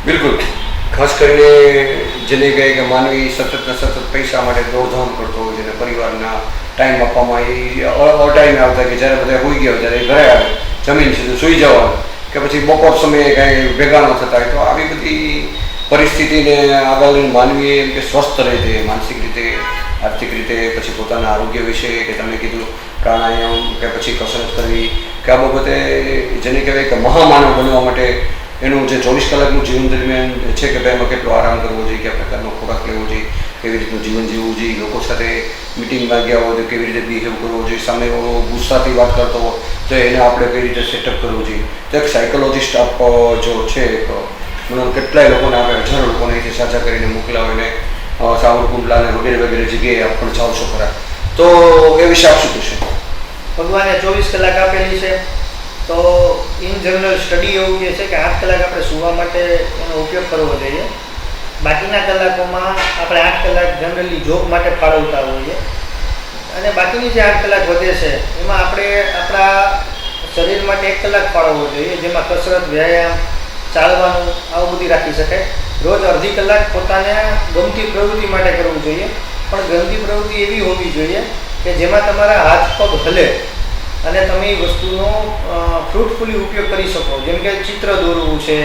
બિલકુલ. ખાસ કરીને જેને કહે કે માનવી સતત ને સતત પૈસા માટે દોડધામ કરતો હોય છે અને પરિવારના ટાઈમ આપવામાં એ અટાઈમે આવતા કે જ્યારે બધા હોઈ ગયા હોય ત્યારે ઘરે આવે જમીન સીધું સૂઈ જવાનું કે પછી બપોર સમયે કાંઈ ભેગા ન થતા હોય તો આવી બધી પરિસ્થિતિને આગળ માનવીએ એમ કે સ્વસ્થ રહે છે માનસિક રીતે, આર્થિક રીતે, પછી પોતાના આરોગ્ય વિશે કે તમે કીધું પ્રાણાયામ કે પછી કસરત કરવી કે આ બાબતે જેને કહેવાય કે મહામાનવ બનવા માટે એનું જે 24 કલાકનું જીવન દરમિયાન છે કે ભાઈ એમાં કેટલો આરામ કરવો જોઈએ, કયા પ્રકારનો ખોરાક લેવો જોઈએ, કેવી રીતનું જીવન જીવવું જોઈએ, લોકો સાથે મિટિંગમાં ગયા હોય તો કેવી રીતે બિહેવ કરવો જોઈએ, સામેવાળો ગુસ્સાથી વાત કરતો હોય તો એને આપણે કઈ રીતે સેટઅપ કરવું જોઈએ. તો એક સાયકોલોજીસ્ટ આપ જો છે મને કેટલાય લોકોને આપણે હજારો લોકોને અહીંથી સાચા કરીને મોકલા હોય ને સાવરકુંડલા અને વગેરે વગેરે જગ્યાએ આપ પણ જાઓ છો ખરા, તો એ વિશે આપ શું કહેશો? ભગવાને 24 કલાક આપેલી છે તો ઇન જનરલ સ્ટડી એવું કહે છે કે 8 કલાક આપણે સૂવા માટે એનો ઉપયોગ કરવો જોઈએ. બાકીના કલાકોમાં આપણે 8 કલાક જનરલી જોબ માટે ફાળવતા હોઈએ અને બાકીની જે 8 કલાક વધે છે એમાં આપણે આપણા શરીર માટે 1 કલાક ફાળવવો જોઈએ, જેમાં કસરત, વ્યાયામ, ચાલવાનું આવું બધું રાખી શકાય. રોજ અડધી કલાક પોતાને ગમતી પ્રવૃત્તિ માટે કરવું જોઈએ, પણ ગમતી પ્રવૃત્તિ એવી હોવી જોઈએ કે જેમાં તમારા હાથ પગ હલે અને તમે એ વસ્તુનો ફ્રૂટફુલી ઉપયોગ કરી શકો. જેમ કે ચિત્ર દોરવું છે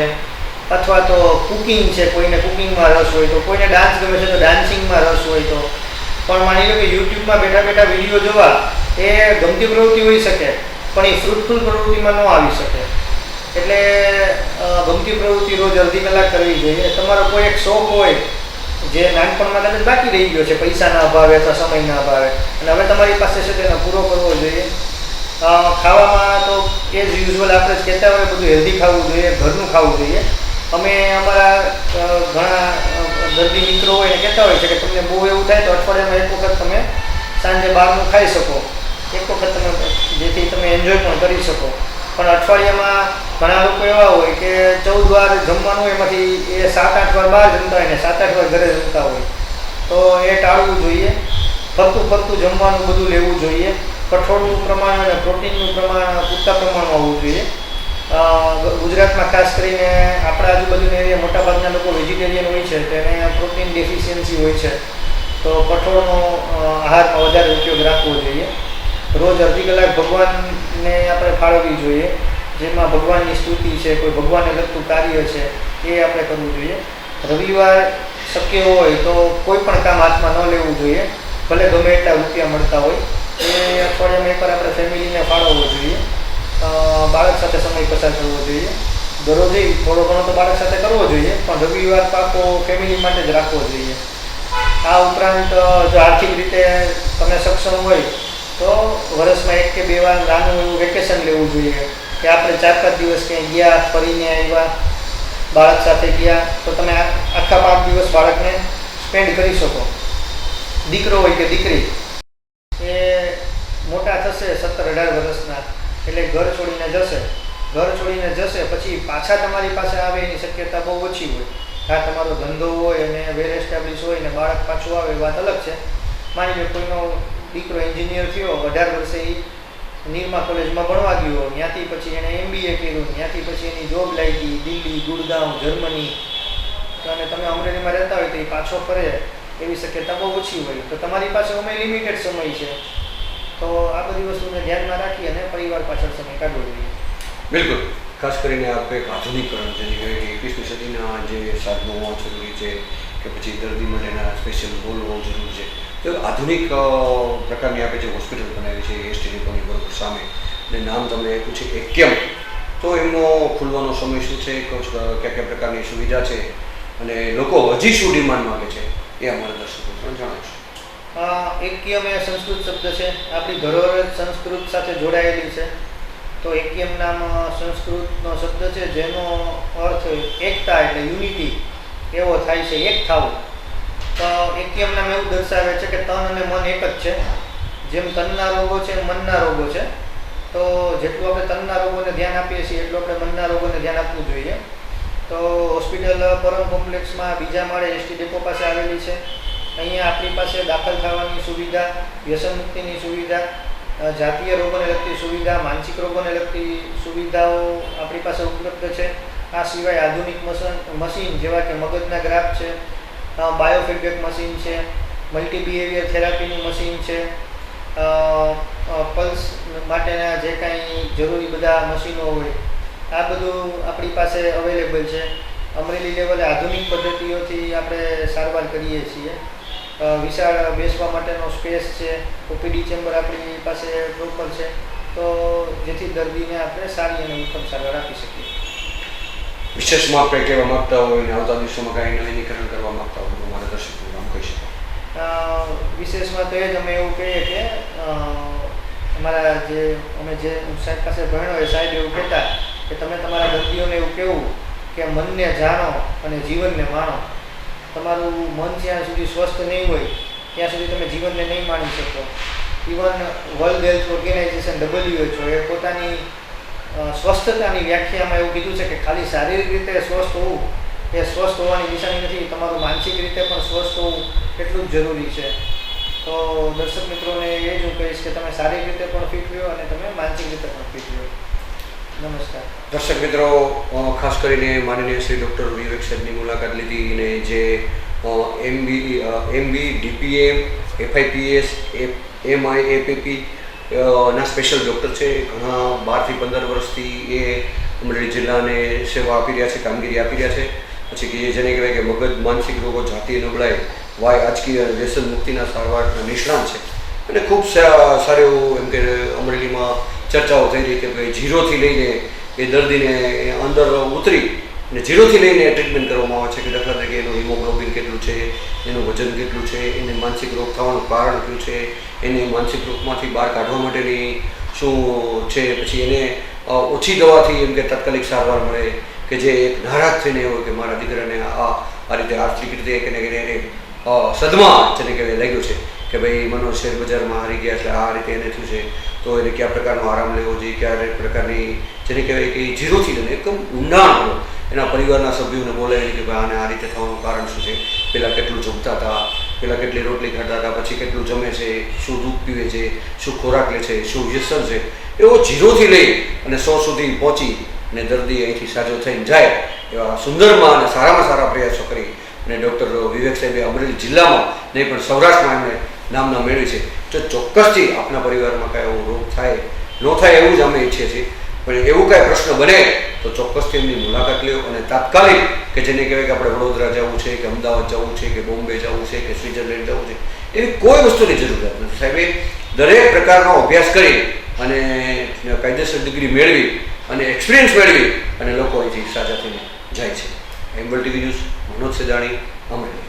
અથવા તો કુકિંગ છે, કોઈને કુકિંગમાં રસ હોય તો, કોઈને ડાન્સ ગમે છે તો ડાન્સિંગમાં રસ હોય તો. પણ માની લો કે યુટ્યુબમાં બેઠા બેઠા વિડીયો જોવા એ ગમતી પ્રવૃત્તિ હોઈ શકે પણ એ ફ્રૂટફુલ પ્રવૃત્તિમાં ન આવી શકે. એટલે ગમતી પ્રવૃત્તિ રોજ અડધી કલાક કરવી જોઈએ. તમારો કોઈ એક શોખ હોય જે નાનપણમાં કદાચ બાકી રહી ગયો છે પૈસાના અભાવે અથવા સમયના અભાવે અને હવે તમારી પાસે છે તેનો પૂરો કરવો જોઈએ. ખાવામાં તો એ જ યુઝ્યુઅલ આપણે જ કહેતા હોય બધું હેલ્ધી ખાવું જોઈએ, ઘરનું ખાવું જોઈએ. અમે અમારા ઘણા દર્દી મિત્રો હોય એને કહેતા હોય છે કે તમને બહુ એવું થાય તો અઠવાડિયામાં એક વખત તમે સાંજે બહારનું ખાઈ શકો, એક વખત તમે જેથી તમે એન્જોય પણ કરી શકો. પણ અઠવાડિયામાં ઘણા લોકો એવા હોય કે 14 વાર જમવાનું એમાંથી એ 7-8 વાર બહાર જમતા હોય ને 7-8 વાર ઘરે જમતા હોય તો એ ટાળવું જોઈએ. ફરતું ફરતું જમવાનું બધું લેવું જોઈએ. કઠોળનું પ્રમાણ અને પ્રોટીનનું પ્રમાણ પૂરતા પ્રમાણમાં હોવું જોઈએ. ગુજરાતમાં ખાસ કરીને આપણા આજુબાજુના એરિયા મોટાભાગના લોકો વેજીટેરિયન હોય છે તો એને પ્રોટીન ડેફિશિયન્સી હોય છે તો કઠોળનો આહારમાં વધારે ઉપયોગ રાખવો જોઈએ. રોજ અડધી કલાક ભગવાનને આપણે ફાળવવી જોઈએ, જેમાં ભગવાનની સ્તુતિ છે, કોઈ ભગવાનને લગતું કાર્ય છે એ આપણે કરવું જોઈએ. રવિવાર શક્ય હોય તો કોઈ પણ કામ હાથમાં ન લેવું જોઈએ, ભલે ગમે એટલા રૂપિયા મળતા હોય. એ અઠવાડિયામાં એકવાર આપણે ફેમિલીને ફાળવવો જોઈએ. બાળક સાથે સમય પસાર કરવો જોઈએ. દરરોજ થોડો ઘણો તો બાળક સાથે કરવો જોઈએ પણ રવિવાર પાકો ફેમિલી માટે જ રાખવો જોઈએ. આ ઉપરાંત જો આર્થિક રીતે તમે સક્ષમ હોય તો વર્ષમાં 1 કે 2 વાર નાનું એવું વેકેશન લેવું જોઈએ કે આપણે 4-5 દિવસ ક્યાંય ગયા, ફરીને આવ્યા, બાળક સાથે ગયા તો તમે આખા 5 દિવસ બાળકને સ્પેન્ડ કરી શકો. દીકરો હોય કે દીકરી એ મોટા થશે 17-18 વર્ષના એટલે ઘર છોડીને જશે પછી પાછા તમારી પાસે આવે એની શક્યતા બહુ ઓછી હોય. હા, તમારો ધંધો હોય અને વેલ એસ્ટાબ્લિશ હોય ને બાળક પાછું આવે વાત અલગ છે. માની લો કોઈનો દીકરો એન્જિનિયર થયો, 18 વર્ષે એ નિરમા કોલેજમાં ભણવા ગયો, ત્યાંથી પછી એણે MBA કર્યું, ત્યાંથી પછી એની જોબ લાગી દિલ્હી, ગુડગાંવ, જર્મની અને તમે અમરેલીમાં રહેતા હોય તો એ પાછો ફરે એવી શક્યતા બહુ ઓછી હોય. તો તમારી પાસે અમે લિમિટેડ સમય છે તો આ બધી વસ્તુને ધ્યાનમાં રાખી અને પરિવાર પાછળ સમય કાઢવો જોઈએ. બિલકુલ. ખાસ કરીને આપણે એક આધુનિકરણ જેની કહેવાય કે 21મી સદીના જે સાધનો હોવા જરૂરી છે કે પછી દર્દી માટેના સ્પેશિયલ હોલ હોવો જરૂરી છે. તો આધુનિક પ્રકારની આપણે જે હોસ્પિટલ બનાવી છે એસટી ડિપોની બરોબર સામે અને નામ તમને આપ્યું છે એક્યમ, તો એમનો ખુલવાનો સમય શું છે, કયા કયા પ્રકારની સુવિધા છે અને લોકો હજી શું ડિમાન્ડ માગે છે એ અમારા દર્શકો પણ જણાવશો. એક્યમ એ સંસ્કૃત શબ્દ છે, આપણી ધરોહર સંસ્કૃત સાથે જોડાયેલી છે. તો એક્યમ નામ સંસ્કૃતનો શબ્દ છે જેનો અર્થ એકતા એટલે યુનિટી એવો થાય છે, એક થવું. તો એક્યમ નામ એવું દર્શાવે છે કે તન અને મન એક જ છે. જેમ તનના રોગો છે મનના રોગો છે તો જેટલું આપણે તનના રોગોને ધ્યાન આપીએ છીએ એટલું આપણે મનના રોગોને ધ્યાન આપવું જોઈએ. તો હોસ્પિટલ પરમ કોમ્પ્લેક્સમાં બીજા માળે એસટી ડેપો પાસે આવેલી છે. અહીંયા આપણી પાસે દાખલ થવાની સુવિધા, વ્યસન મુક્તિની સુવિધા, જાતીય રોગોને લગતી સુવિધા, માનસિક રોગોને લગતી સુવિધાઓ આપણી પાસે ઉપલબ્ધ છે. આ સિવાય આધુનિક મશીન જેવા કે મગજના ગ્રાફ છે, બાયોફીડબેક મશીન છે, મલ્ટી બિહેવિયર થેરાપીનું મશીન છે, પલ્સ માટેના જે કાંઈ જરૂરી બધા મશીનો હોય આ બધું આપણી પાસે અવેલેબલ છે. અમરેલી લેવલે આધુનિક પદ્ધતિઓથી આપણે સારવાર કરીએ છીએ. વિશાળ બેસવા માટેનો સ્પેસ છે, ઓપીડી ચેમ્બર આપણી પાસે પ્રોપર છે, તો જેથી દર્દીને આપણે સારી અને ઉત્તમ સારવાર આપી શકીએ. વિશેષમાં આપણે કહેવા માગતા હોય અને આવતા દિવસોમાં કાંઈ નવીનીકરણ કરવા માગતા હોય તો મારા દર્શકો આમ કહી શકો? વિશેષમાં તો એ જ અમે એવું કહીએ કે અમારા અમે જે સાહેબ પાસે ભણ્યો એ સાહેબ એવું કહેતા કે તમે તમારા દર્દીઓને એવું કહેવું કે મનને જાણો અને જીવનને માણો. તમારું મન જ્યાં સુધી સ્વસ્થ નહીં હોય ત્યાં સુધી તમે જીવનને નહીં માણી શકો. Even world health organization WHO એ પોતાની સ્વસ્થતાની વ્યાખ્યામાં એવું કીધું છે કે ખાલી શારીરિક રીતે સ્વસ્થ હોવું એ સ્વસ્થ હોવાની નિશાની નથી, તમારું માનસિક રીતે પણ સ્વસ્થ હોવું એટલું જ જરૂરી છે. તો દર્શક મિત્રોને એ જ હું કહીશ કે તમે શારીરિક રીતે પણ ફિટ રહ્યો અને તમે માનસિક રીતે પણ ફિટ રહ્યો. નમસ્કાર દર્શક મિત્રો, ખાસ કરીને માનનીય શ્રી ડૉક્ટર વિવેક સાહેબની મુલાકાત લીધી અને જે MB DPM FIPS MI APP ના સ્પેશિયલ ડૉક્ટર છે. ઘણા 12 થી 15 વર્ષથી એ અમરેલી જિલ્લાને સેવા આપી રહ્યા છે, કામગીરી આપી રહ્યા છે. પછી કે જેને કહેવાય કે મગજ માનસિક રોગો, જાતીય નબળાઈ, વાય આજકીય અને વ્યસન મુક્તિના સારવારના નિષ્ણાત છે. અને ખૂબ સારું એવું એમ કે અમરેલીમાં ચર્ચાઓ થઈ રહી કે ભાઈ 0થી લઈને એ દર્દીને અંદર ઉતરી અને 0થી લઈને ટ્રીટમેન્ટ કરવામાં આવે છે કે દાખલા તરીકે એનું હિમોગ્લોબિન કેટલું છે, એનું વજન કેટલું છે, એને માનસિક રોગ થવાનું કારણ કયું છે, એને માનસિક રોગમાંથી બહાર કાઢવા માટેની શું છે, પછી એને ઓછી દવાથી એમ કે તાત્કાલિક સારવાર મળે, કે જે એક નારાજ થઈને હોય કે મારા દીકરાને આ રીતે આર્થિક રીતે કે એને સદમા જેને કહેવાય લાગ્યો છે કે ભાઈ મનોજ શેર બજારમાં હારી ગયા એટલે આ રીતે એને થયું છે, તો એને કયા પ્રકારનો આરામ લેવો જોઈએ, કયા પ્રકારની જેને કહેવાય કે 0થી લઈને એકદમ ઊંડાણ એના પરિવારના સભ્યોને બોલાવીને કે ભાઈ આને આ રીતે થવાનું કારણ શું છે, પહેલાં કેટલું જમતા હતા, પહેલાં કેટલી રોટલી ખાતા હતા, પછી કેટલું જમે છે, શું દૂધ પીવે છે, શું ખોરાક લે છે, શું વ્યસન છે, એવો 0થી લઈ અને 100 સુધી પહોંચી અને દર્દી અહીંથી સાજો થઈને જાય એવા સુંદરમાં અને સારામાં સારા પ્રયાસો કરી અને ડૉક્ટર વિવેક સાહેબે અમરેલી જિલ્લામાં નહીં પણ સૌરાષ્ટ્રમાં એમણે નામના મેળવી છે. તો ચોક્કસથી આપના પરિવારમાં કાંઈ એવો રોગ થાય ન થાય એવું જ અમે ઈચ્છીએ છીએ, પણ એવું કાંઈ પ્રશ્ન બને તો ચોક્કસથી એમની મુલાકાત લ્યો અને તાત્કાલિક કે જેને કહેવાય કે આપણે વડોદરા જવું છે કે અમદાવાદ જવું છે કે બોમ્બે જવું છે કે સ્વિટ્ઝરલેન્ડ જવું છે, એવી કોઈ વસ્તુની જરૂરિયાત નથી. સાહેબે દરેક પ્રકારનો અભ્યાસ કરી અને કાયદેસર ડિગ્રી મેળવી અને એક્સપિરિયન્સ મેળવી અને લોકો અહીંથી સાજા થઈને જાય છે. એમ્બલ TV ન્યૂઝ, મનોજ સેદાણી, અમરેલી.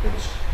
નમસ્કાર.